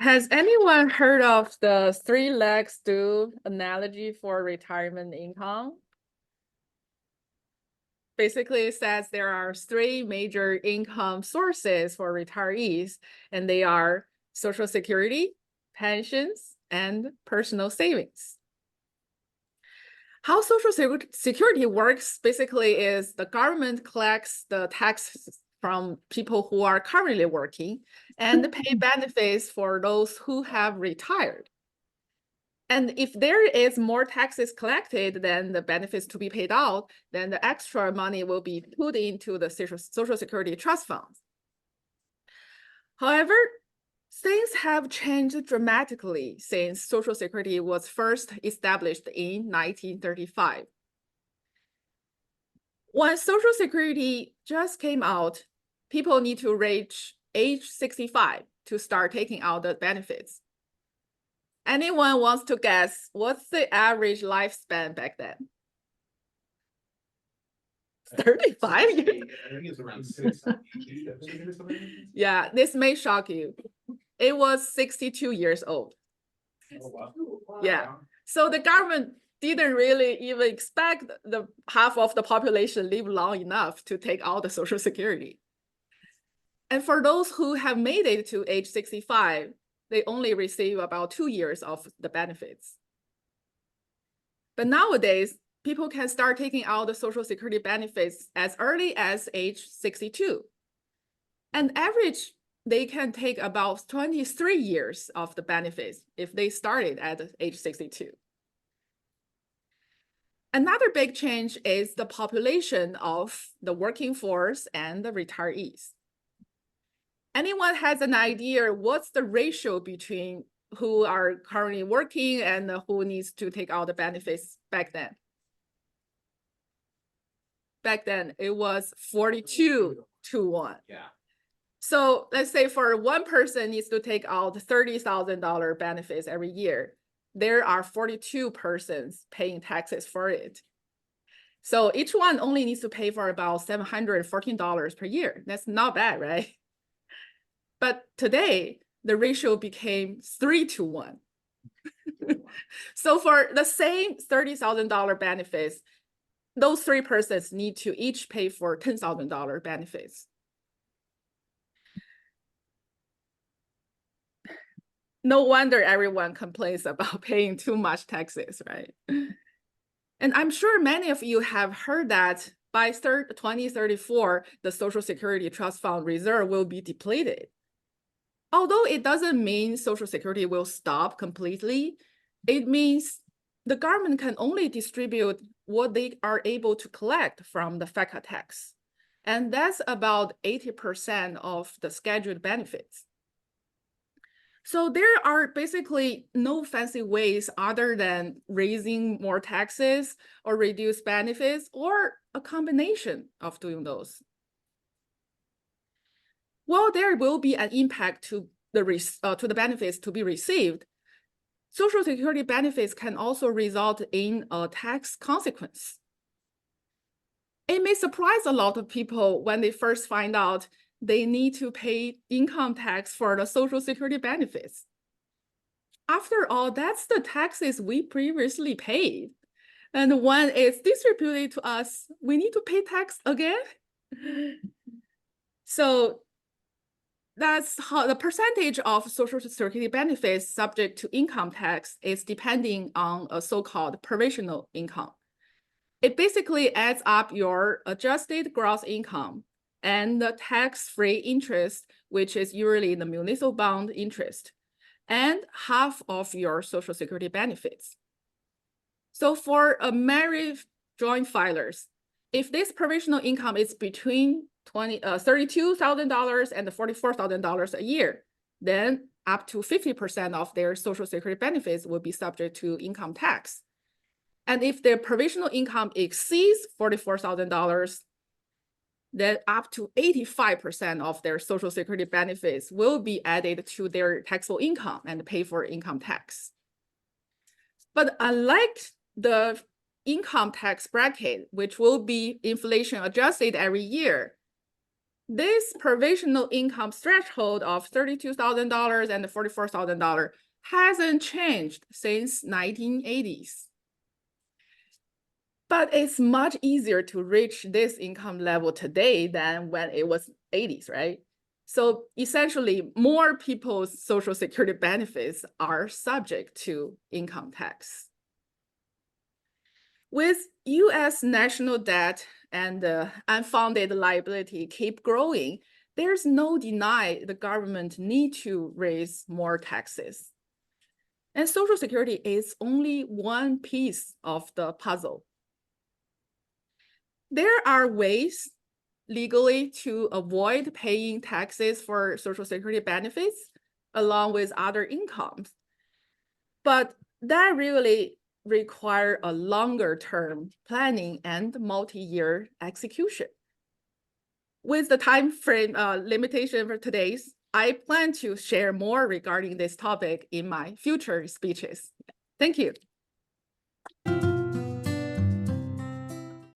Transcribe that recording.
Has anyone heard of the three-leg stool analogy for retirement income? Basically, it says there are three major income sources for retirees, and they are Social Security, pensions, and personal savings. How Social Security works basically is the government collects the taxes from people who are currently working and pay benefits for those who have retired. And if there is more taxes collected than the benefits to be paid out, then the extra money will be put into the Social Security trust funds. However, things have changed dramatically since Social Security was first established in 1935. When Social Security just came out, people need to reach age 65 to start taking out the benefits. Anyone wants to guess what's the average lifespan back then? 35 years? I think it's around 6. Yeah, this may shock you. It was 62 years old. Oh, wow. Yeah. So the government didn't really even expect the half of the population live long enough to take out the Social Security. And for those who have made it to age 65, they only receive about 2 years of the benefits. But nowadays, people can start taking out the Social Security benefits as early as age 62. And average, they can take about 23 years of the benefits if they started at age 62. Another big change is the population of the working force and the retirees. Anyone has an idea what's the ratio between who are currently working and who needs to take out the benefits back then? Back then, it was 42 to 1. Yeah. So let's say for one person needs to take out $30,000 benefits every year. There are 42 persons paying taxes for it. So each one only needs to pay for about $714 per year. That's not bad, right? But today, the ratio became 3 to 1. So for the same $30,000 benefits, those three persons need to each pay for $10,000 benefits. No wonder everyone complains about paying too much taxes, right? And I'm sure many of you have heard that by 2034, the Social Security Trust Fund reserve will be depleted. Although it doesn't mean Social Security will stop completely, it means the government can only distribute what they are able to collect from the FATCA tax. And that's about 80% of the scheduled benefits. So there are basically no fancy ways other than raising more taxes or reduce benefits or a combination of doing those. While there will be an impact to the benefits to be received, Social Security benefits can also result in a tax consequence. It may surprise a lot of people when they first find out they need to pay income tax for the Social Security benefits. After all, that's the taxes we previously paid. And when it's distributed to us, we need to pay tax again. So that's how the percentage of Social Security benefits subject to income tax is depending on a so-called provisional income. It basically adds up your adjusted gross income and the tax-free interest, which is usually the municipal bond interest, and half of your Social Security benefits. So for a married joint filers, if this provisional income is between $32,000 and $44,000 a year, then up to 50% of their Social Security benefits will be subject to income tax. And if their provisional income exceeds $44,000, then up to 85% of their Social Security benefits will be added to their taxable income and pay for income tax. But unlike the income tax bracket, which will be inflation adjusted every year, this provisional income threshold of $32,000 and $44,000 hasn't changed since 1980s. But it's much easier to reach this income level today than when it was 80s, right? So essentially, more people's Social Security benefits are subject to income tax. With US national debt and unfunded liability keep growing, there's no deny the government need to raise more taxes. And Social Security is only one piece of the puzzle. There are ways legally to avoid paying taxes for Social Security benefits along with other incomes, but that really require a longer term planning and multi-year execution. With the time frame limitation for today's, I plan to share more regarding this topic in my future speeches. Thank you.